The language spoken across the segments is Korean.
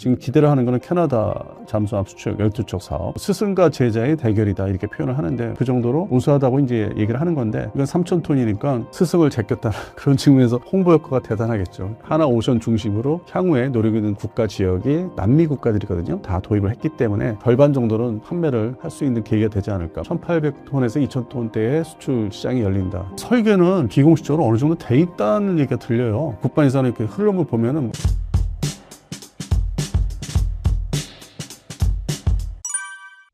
지금 기대를 하는 거는 캐나다 잠수함 수출 12척 사업, 스승과 제자의 대결이다 이렇게 표현을 하는데 그 정도로 우수하다고 이제 얘기를 하는 건데 이건 3,000톤이니까 스승을 제꼈다는 그런 측면에서 홍보 효과가 대단하겠죠. 하나 오션 중심으로 향후에 노리고 있는 국가 지역이 남미 국가들이거든요. 다 도입을 했기 때문에 절반 정도는 판매를 할 수 있는 계기가 되지 않을까. 1,800톤에서 2,000톤대의 수출 시장이 열린다. 설계는 기공식적으로 어느 정도 돼 있다는 얘기가 들려요. 국방에서는 이렇게 흐름을 보면은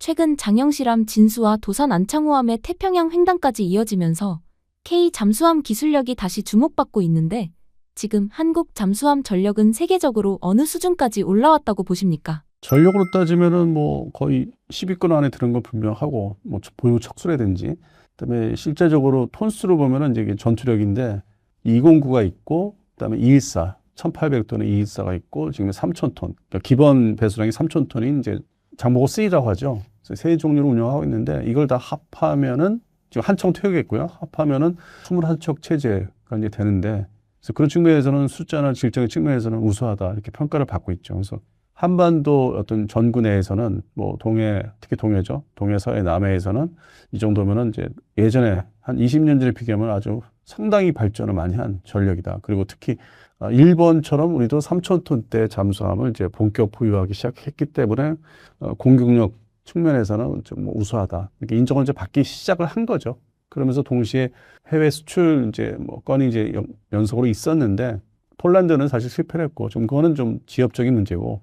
최근 장영실함 진수와 도산 안창호함의 태평양 횡단까지 이어지면서 K 잠수함 기술력이 다시 주목받고 있는데 지금 한국 잠수함 전력은 세계적으로 어느 수준까지 올라왔다고 보십니까? 전력으로 따지면은 뭐 거의 10위권 안에 드는 건 분명하고 뭐 보유 척수라든지 그다음에 실제적으로 톤수로 보면은 이제 이게 전투력인데 209가 있고 그다음에 214 1,800톤의 214가 있고 지금 3,000톤 그러니까 기본 배수량이 3,000톤인 이제 장보고 C라고 하죠. 그래서 세 종류로 운영하고 있는데 이걸 다 합하면은 지금 한청 퇴역했고요. 합하면은 21척 체제가 이제 되는데 그래서 그런 측면에서는 숫자나 질적인 측면에서는 우수하다 이렇게 평가를 받고 있죠. 그래서 한반도 어떤 전구 내에서는 뭐 동해, 특히 동해죠. 동해, 서해, 남해에서는 이 정도면은 이제 예전에 한 20년 전에 비교하면 아주 상당히 발전을 많이 한 전력이다. 그리고 특히 일본처럼 우리도 3,000톤대 잠수함을 이제 본격 보유하기 시작했기 때문에 공격력 측면에서는 좀 뭐 우수하다. 이렇게 인정을 이제 받기 시작을 한 거죠. 그러면서 동시에 해외 수출 이제 뭐 건이 이제 연속으로 있었는데 폴란드는 사실 실패를 했고 좀 그거는 좀 지역적인 문제고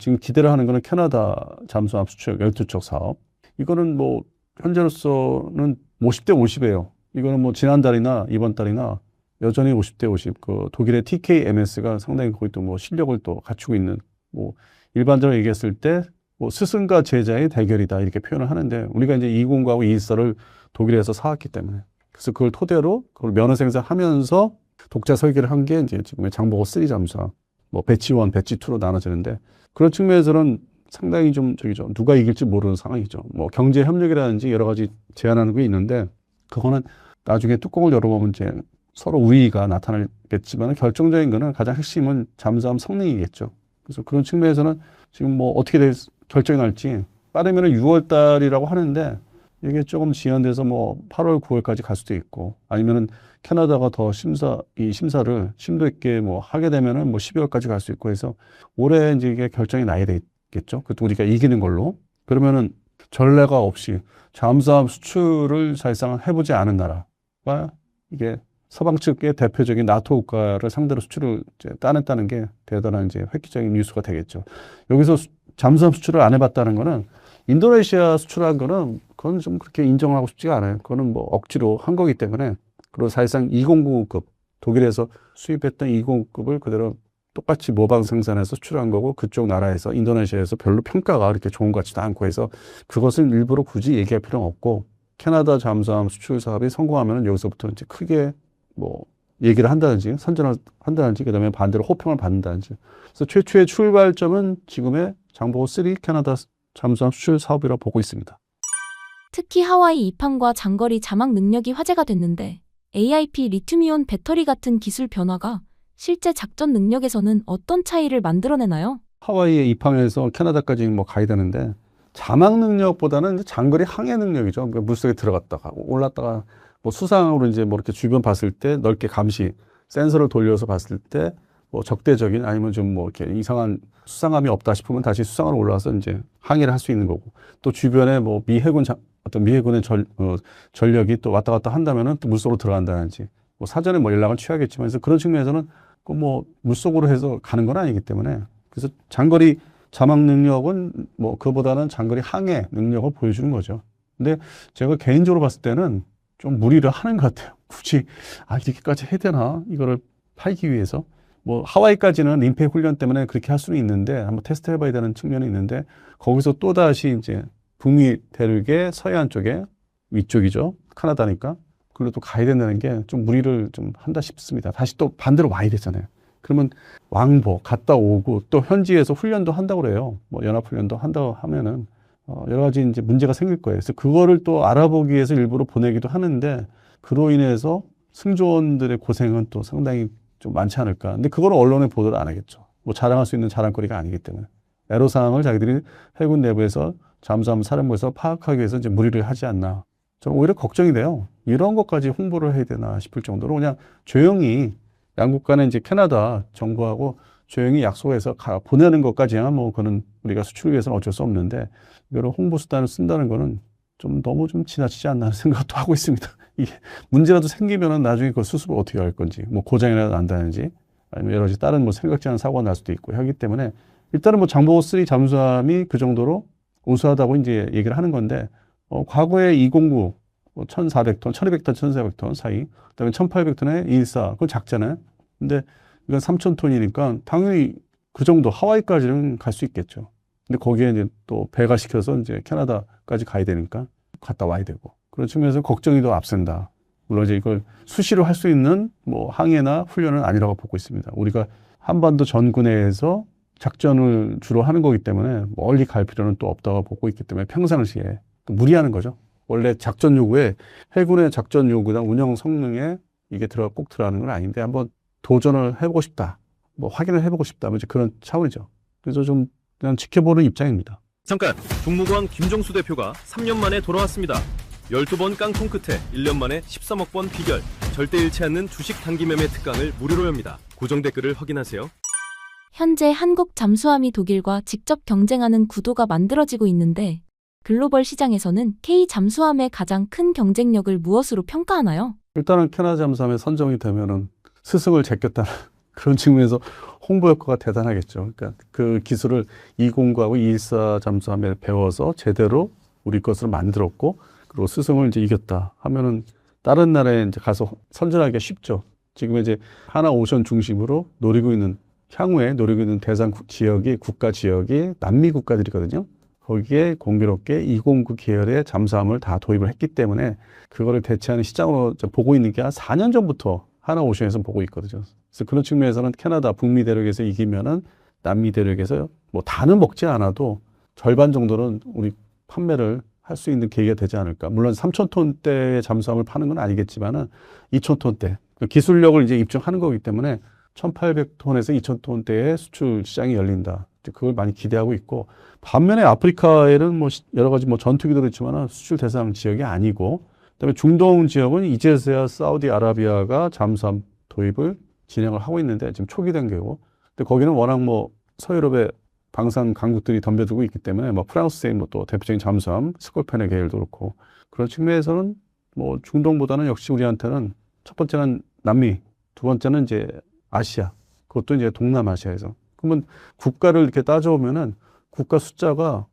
지금 기대를 하는 거는 캐나다 잠수함 수출 12척 사업. 이거는 뭐 현재로서는 50대 50이에요. 이거는 뭐 지난달이나 이번 달이나 여전히 50대 50. 그 독일의 TKMS가 상당히 거기 또 뭐 실력을 또 갖추고 있는 뭐 일반적으로 얘기했을 때 뭐 스승과 제자의 대결이다 이렇게 표현을 하는데 우리가 이제 209하고 214를 독일에서 사왔기 때문에 그래서 그걸 토대로 그걸 면허 생산하면서 독자 설계를 한 게 이제 지금의 장보고 3 잠수함 뭐 배치 1, 배치 2로 나눠지는데 그런 측면에서는 상당히 좀 저기죠. 누가 이길지 모르는 상황이죠. 뭐 경제 협력이라든지 여러 가지 제안하는 게 있는데 그거는 나중에 뚜껑을 열어보면 이제 서로 우위가 나타나겠지만 결정적인 거는 가장 핵심은 잠수함 성능이겠죠. 그래서 그런 측면에서는 지금 뭐 어떻게 결정이 날지 빠르면 6월 달이라고 하는데 이게 조금 지연돼서 뭐 8월, 9월까지 갈 수도 있고 아니면은 캐나다가 더 심사를 심도 있게 뭐 하게 되면은 뭐 12월까지 갈 수 있고 해서 올해 이제 이게 결정이 나야 되겠죠. 그것도 우리가 이기는 걸로. 그러면은 전례가 없이 잠수함 수출을 사실상 해보지 않은 나라가 이게 서방 측의 대표적인 나토 국가를 상대로 수출을 이제 따냈다는 게 대단한 이제 획기적인 뉴스가 되겠죠. 여기서 잠수함 수출을 안 해봤다는 거는 인도네시아 수출한 거는 그건 좀 그렇게 인정하고 싶지가 않아요. 그거는 뭐 억지로 한 거기 때문에 그리고 사실상 209급 독일에서 수입했던 209급을 그대로 똑같이 모방 생산해서 수출한 거고 그쪽 나라에서 인도네시아에서 별로 평가가 그렇게 좋은 것 같지도 않고 해서 그것은 일부러 굳이 얘기할 필요는 없고 캐나다 잠수함 수출 사업이 성공하면 여기서부터 이제 크게 뭐 얘기를 한다든지 선전을 한다든지 그다음에 반대로 호평을 받는다든지 그래서 최초의 출발점은 지금의 장보고 3 캐나다 잠수함 수출 사업이라고 보고 있습니다. 특히 하와이 이판과 장거리 자막 능력이 화제가 됐는데 AIP 리튬이온 배터리 같은 기술 변화가 실제 작전 능력에서는 어떤 차이를 만들어내나요? 하와이의 이판에서 캐나다까지 뭐 가야 되는데 자막 능력보다는 장거리 항해 능력이죠. 그러니까 물속에 들어갔다가 올랐다가 뭐 수상으로 이제 뭐 이렇게 주변 봤을 때 넓게 감시 센서를 돌려서 봤을 때 뭐 적대적인 아니면 좀 뭐 이렇게 이상한 수상함이 없다 싶으면 다시 수상으로 올라와서 이제 항해를 할 수 있는 거고 또 주변에 뭐 어떤 미 해군의 전력이 또 왔다 갔다 한다면은 또 물속으로 들어간다든지 뭐 사전에 뭐 연락을 취하겠지만 그래서 그런 측면에서는 그 뭐 물속으로 해서 가는 건 아니기 때문에 그래서 장거리 자막 능력은 뭐 그보다는 장거리 항해 능력을 보여주는 거죠. 근데 제가 개인적으로 봤을 때는 좀 무리를 하는 것 같아요. 굳이 이렇게까지 해야 되나 이거를 팔기 위해서 뭐 하와이까지는 민폐 훈련 때문에 그렇게 할 수는 있는데 한번 테스트 해봐야 되는 측면이 있는데 거기서 또 다시 이제 북미 대륙의 서해안 쪽에 위쪽이죠. 카나다니까 그리고 또 가야 된다는 게 좀 무리를 좀 한다 싶습니다. 다시 또 반대로 와야 되잖아요. 그러면 왕복 갔다 오고 또 현지에서 훈련도 한다고 그래요. 뭐 연합훈련도 한다고 하면은 여러 가지 이제 문제가 생길 거예요. 그래서 그거를 또 알아보기 위해서 일부러 보내기도 하는데 그로 인해서 승조원들의 고생은 또 상당히 좀 많지 않을까. 근데 그걸 언론에 보도를 안 하겠죠. 뭐 자랑할 수 있는 자랑거리가 아니기 때문에. 애로사항을 자기들이 해군 내부에서 잠수함 사령부에서 파악하기 위해서 이제 무리를 하지 않나. 저는 오히려 걱정이 돼요. 이런 것까지 홍보를 해야 되나 싶을 정도로 그냥 조용히 양국 간에 이제 캐나다 정부하고 조용히 약속해서 보내는 것까지야 뭐 그는 우리가 수출을 위해서는 어쩔 수 없는데 이거를 홍보 수단을 쓴다는 거는 좀 너무 좀 지나치지 않나 하는 생각도 하고 있습니다. 이게 문제라도 생기면은 나중에 그걸 수습을 어떻게 할 건지, 뭐 고장이라도 난다든지, 아니면 여러 가지 다른 뭐 생각지 않은 사고가 날 수도 있고 하기 때문에 일단은 뭐 장보고 3 잠수함이 그 정도로 우수하다고 이제 얘기를 하는 건데, 과거에 209, 1,400톤, 1,200톤, 1,400톤 사이, 그다음에 1,800톤의 214, 그건 작잖아요. 근데 이건 3,000톤이니까 당연히 그 정도 하와이까지는 갈 수 있겠죠. 근데 거기에 이제 또 배가 시켜서 이제 캐나다까지 가야 되니까 갔다 와야 되고. 그런 측면에서 걱정이 더 앞선다. 물론 이제 이걸 수시로 할 수 있는 뭐 항해나 훈련은 아니라고 보고 있습니다. 우리가 한반도 전군에서 작전을 주로 하는 거기 때문에 멀리 갈 필요는 또 없다고 보고 있기 때문에 평상시에 무리하는 거죠. 원래 작전 요구에 해군의 작전 요구랑 운영 성능에 이게 꼭 들어가는 건 아닌데 한번 도전을 해보고 싶다. 뭐 확인을 해보고 싶다. 뭐 이제 그런 차원이죠. 그래서 좀 그냥 지켜보는 입장입니다. 잠깐, 종무관 김종수 대표가 3년 만에 돌아왔습니다. 12번 깡통 끝에 1년 만에 13억 번 비결, 절대 잃지 않는 주식 단기 매매 특강을 무료로 엽니다. 고정 댓글을 확인하세요. 현재 한국 잠수함이 독일과 직접 경쟁하는 구도가 만들어지고 있는데 글로벌 시장에서는 K 잠수함의 가장 큰 경쟁력을 무엇으로 평가하나요? 일단은 캐나다 잠수함에 선정이 되면은 스승을 제꼈다는 그런 측면에서 홍보 효과가 대단하겠죠. 그러니까 그 기술을 209하고 214 잠수함에 배워서 제대로 우리 것으로 만들었고, 그리고 스승을 이제 이겼다 하면은 다른 나라에 이제 가서 선전하기가 쉽죠. 지금 이제 하나 오션 중심으로 향후에 노리고 있는 대상 국가 지역이 남미 국가들이거든요. 거기에 공교롭게 209 계열의 잠수함을 다 도입을 했기 때문에 그거를 대체하는 시장으로 보고 있는 게 한 4년 전부터 하나오션에서 보고 있거든요. 그래서 그런 측면에서는 캐나다 북미 대륙에서 이기면은 남미 대륙에서 뭐 다는 먹지 않아도 절반 정도는 우리 판매를 할 수 있는 계기가 되지 않을까. 물론 3,000톤대의 잠수함을 파는 건 아니겠지만은 2,000톤대 기술력을 이제 입증하는 거기 때문에 1,800톤에서 2,000톤대의 수출 시장이 열린다. 그걸 많이 기대하고 있고, 반면에 아프리카에는 뭐 여러 가지 뭐 전투기도 있지만 수출 대상 지역이 아니고, 그다음에 중동 지역은 이제서야 사우디아라비아가 잠수함 도입을 진행을 하고 있는데 지금 초기 단계고, 근데 거기는 워낙 뭐 서유럽의 방산 강국들이 덤벼들고 있기 때문에 뭐 프랑스의 뭐 또 대표적인 잠수함 스콜펜의 계열도 그렇고, 그런 측면에서는 뭐 중동보다는 역시 우리한테는 첫 번째는 남미, 두 번째는 이제 아시아, 그것도 이제 동남아시아에서. 그러면 국가를 이렇게 따져보면은 국가 숫자가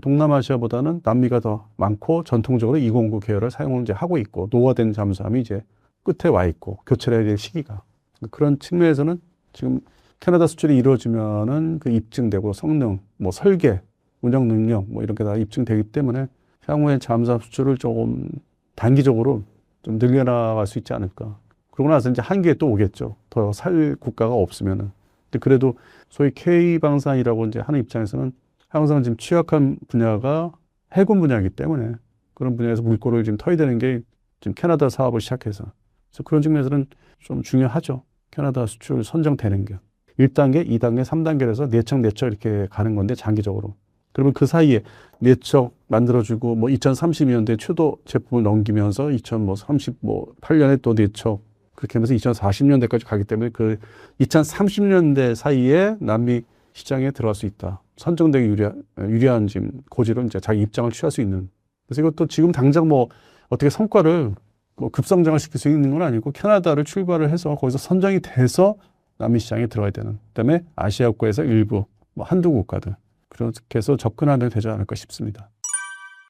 동남아시아보다는 남미가 더 많고, 전통적으로 209 계열을 사용을 이제 하고 있고, 노후화된 잠수함이 이제 끝에 와 있고, 교체를 해야 될 시기가. 그런 측면에서는 지금 캐나다 수출이 이루어지면은 그 입증되고 성능, 뭐 설계, 운영 능력, 뭐 이런 게 다 입증되기 때문에 향후에 잠수함 수출을 조금 단기적으로 좀 늘려나갈 수 있지 않을까. 그러고 나서 이제 한계에 또 오겠죠. 더 살 국가가 없으면은. 근데 그래도 소위 K방산이라고 이제 하는 입장에서는 항상 지금 취약한 분야가 해군 분야이기 때문에 그런 분야에서 물꼬를 지금 터야 되는 게 지금 캐나다 사업을 시작해서. 그래서 그런 측면에서는 좀 중요하죠. 캐나다 수출 선정되는 게. 1단계, 2단계, 3단계로 해서 네척 이렇게 가는 건데 장기적으로. 그러면 그 사이에 네척 만들어주고 뭐 2030년대 최도 제품을 넘기면서 2038년에 또 네척 그렇게 하면서 2040년대까지 가기 때문에 그 2030년대 사이에 남미 시장에 들어갈 수 있다. 선정되기 유리한 지금 고지로 이제 자기 입장을 취할 수 있는. 그래서 이것도 지금 당장 뭐 어떻게 성과를 뭐 급성장을 시킬 수 있는 건 아니고 캐나다를 출발을 해서 거기서 선정이 돼서 남미 시장에 들어가야 되는. 그다음에 아시아 국가에서 일부 뭐 한두 국가들 그렇게 해서 접근하는 게 되지 않을까 싶습니다.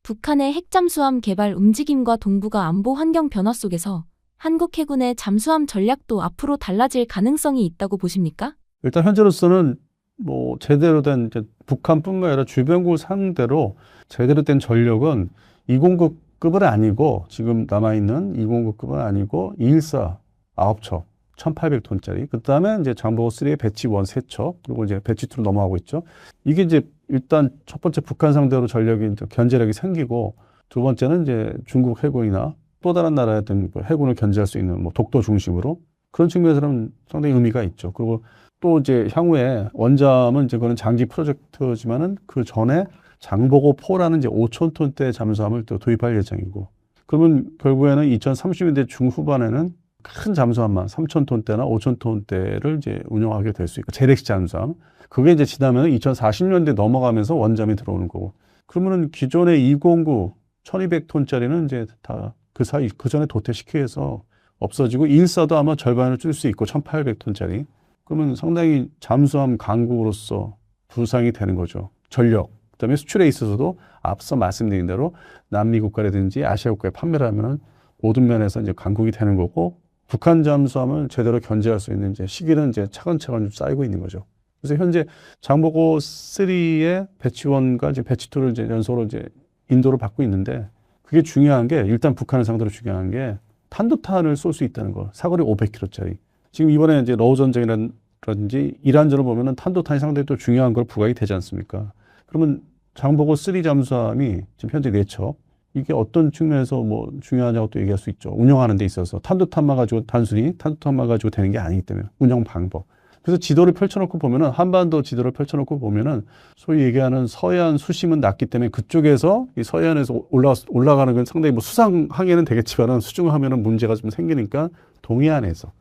북한의 핵잠수함 개발 움직임과 동북아 안보 환경 변화 속에서 한국 해군의 잠수함 전략도 앞으로 달라질 가능성이 있다고 보십니까? 일단 현재로서는 뭐 제대로 된 이제 북한뿐만 아니라 주변국을 상대로 제대로 된 전력은 209급은 아니고 지금 남아있는 209급은 아니고 214 9척 1,800톤짜리 그 다음에 이제 장보고 3의 배치 1 3척 그리고 이제 배치 2로 넘어가고 있죠. 이게 이제 일단 첫 번째 북한 상대로 전력이 이제 견제력이 생기고 두 번째는 이제 중국 해군이나 또 다른 나라의 어떤 해군을 견제할 수 있는 뭐 독도 중심으로 그런 측면에서는 상당히 의미가 있죠. 그리고 또 이제 향후에 원잠은 이제 그거는 장기 프로젝트지만은 그 전에 장보고 4라는 이제 5,000톤대 잠수함을 또 도입할 예정이고, 그러면 결국에는 2030년대 중후반에는 큰 잠수함만 3,000톤대나 5,000톤대를 이제 운영하게 될 수 있고, 재래식 잠수함. 그게 이제 지나면 2040년대 넘어가면서 원잠이 들어오는 거고, 그러면은 기존의 209 1,200톤짜리는 이제 다 그 사이, 그 전에 도태시키기 위해서 없어지고, 214도 아마 절반을 줄 수 있고, 1,800톤짜리. 그러면 상당히 잠수함 강국으로서 부상이 되는 거죠. 전력. 그다음에 수출에 있어서도 앞서 말씀드린 대로 남미 국가라든지 아시아 국가에 판매를 하면은 모든 면에서 이제 강국이 되는 거고, 북한 잠수함을 제대로 견제할 수 있는 이제 시기는 이제 차근차근 좀 쌓이고 있는 거죠. 그래서 현재 장보고 3의 배치 1과 이제 배치 2를 이제 연속으로 이제 인도를 받고 있는데, 그게 중요한 게, 일단 북한을 상대로 중요한 게 탄도탄을 쏠 수 있다는 거. 사거리 500km짜리. 지금 이번에 이제 러우 전쟁이라든지 이란전을 보면은 탄도탄이 상당히 또 중요한 걸 부각이 되지 않습니까? 그러면 장보고 3 잠수함이 지금 현재 4척. 이게 어떤 측면에서 뭐 중요하냐고 또 얘기할 수 있죠. 운영하는 데 있어서 탄도탄만 가지고 단순히 탄도탄만 가지고 되는 게 아니기 때문에 운영 방법. 그래서 지도를 펼쳐놓고 보면은, 한반도 지도를 펼쳐놓고 보면은 소위 얘기하는 서해안 수심은 낮기 때문에 그쪽에서 이 서해안에서 올라가는 건 상당히 뭐 수상항해는 되겠지만은 수중하면은 문제가 좀 생기니까 동해안에서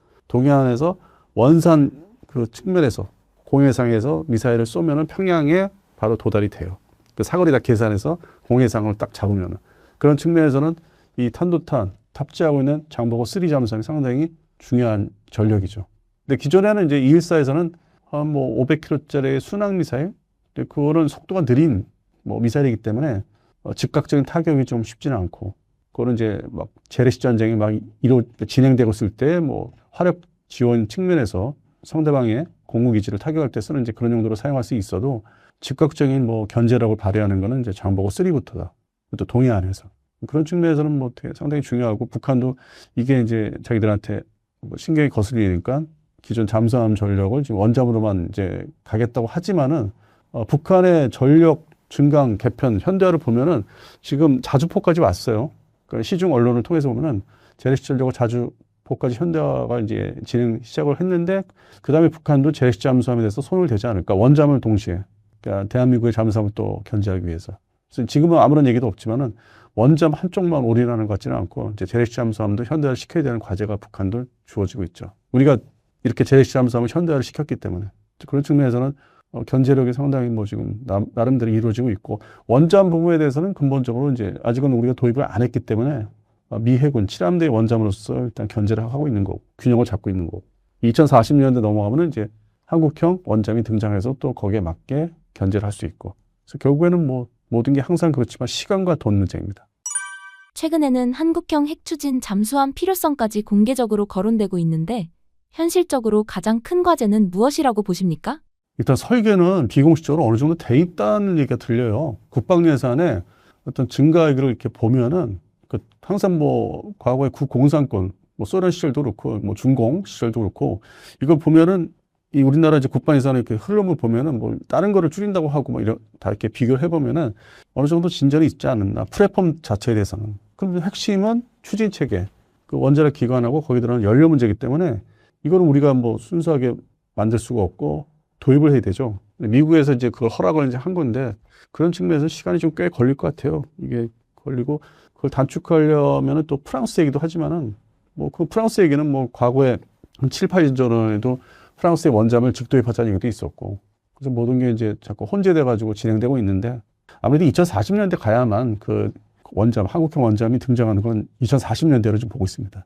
원산 그 측면에서 공해상에서 미사일을 쏘면은 평양에 바로 도달이 돼요. 그 사거리 다 계산해서 공해상을 딱 잡으면은. 그런 측면에서는 이 탄도탄 탑재하고 있는 장보고 3 잠수함이 상당히 중요한 전력이죠. 근데 기존에는 이제 214에서는 한 뭐 500km짜리 순항 미사일, 그거는 속도가 느린 뭐 미사일이기 때문에 즉각적인 타격이 좀 쉽지는 않고, 그거는 이제 막 재래식 전쟁이 막 진행되고 있을 때 뭐 화력 지원 측면에서 상대방의 공군기지를 타격할 때 쓰는 이제 그런 용도로 사용할 수 있어도, 즉각적인 뭐 견제력을 발휘하는 거는 이제 장보고 3부터다. 또 동해안에서. 그런 측면에서는 뭐 되게 상당히 중요하고, 북한도 이게 이제 자기들한테 뭐 신경이 거슬리니까 기존 잠수함 전력을 지금 원잠으로만 이제 가겠다고 하지만은, 북한의 전력 증강, 개편, 현대화를 보면은 지금 자주포까지 왔어요. 그러니까 시중 언론을 통해서 보면은 재래식 전력을 자주포까지 현대화가 이제 진행 시작을 했는데, 그 다음에 북한도 재래식 잠수함에 대해서 손을 대지 않을까. 원잠을 동시에. 그러니까 대한민국의 잠수함을 또 견제하기 위해서. 그래서 지금은 아무런 얘기도 없지만은 원잠 한쪽만 올인하는 것 같지는 않고, 이제 재래식 잠수함도 현대화를 시켜야 되는 과제가 북한도 주어지고 있죠. 우리가 이렇게 재래식 잠수함을 현대화를 시켰기 때문에 그런 측면에서는 견제력이 상당히 뭐 지금 나름대로 이루어지고 있고, 원잠 부분에 대해서는 근본적으로 이제 아직은 우리가 도입을 안 했기 때문에 미 해군 7함대 원잠으로서 일단 견제를 하고 있는 거고, 균형을 잡고 있는 거고, 2040년대 넘어가면은 이제 한국형 원잠이 등장해서 또 거기에 맞게 견제를 할 수 있고, 그래서 결국에는 뭐 모든 게 항상 그렇지만 시간과 돈 문제입니다. 최근에는 한국형 핵추진 잠수함 필요성까지 공개적으로 거론되고 있는데, 현실적으로 가장 큰 과제는 무엇이라고 보십니까? 일단 설계는 비공식적으로 어느 정도 돼 있다는 얘기가 들려요. 국방 예산에 어떤 증가액을 이렇게 보면은 항상 뭐 과거의 국공산권, 뭐 소련 시절도 그렇고 뭐 중공 시절도 그렇고, 이걸 보면은 이 우리나라 이제 국방 예산의 이렇게 흐름을 보면은 뭐 다른 거를 줄인다고 하고 뭐 이런 다 이렇게 비교를 해보면은 어느 정도 진전이 있지 않았나, 플랫폼 자체에 대해서는. 그럼 핵심은 추진 체계, 그 원자력 기관하고 거기 들어가는 연료 문제이기 때문에 이거는 우리가 뭐 순수하게 만들 수가 없고 도입을 해야 되죠. 미국에서 이제 그걸 허락을 이제 한 건데, 그런 측면에서 시간이 좀 꽤 걸릴 것 같아요. 이게 걸리고, 그걸 단축하려면은 또 프랑스 얘기도 하지만은, 뭐 그 프랑스 얘기는 뭐 과거에 한 7, 8년 전에도 프랑스의 원잠을 직도입하자는 얘기도 있었고, 그래서 모든 게 이제 자꾸 혼재돼 가지고 진행되고 있는데, 아무래도 2040년대 가야만 그 원잠, 한국형 원잠이 등장하는 건 2040년대로 좀 보고 있습니다.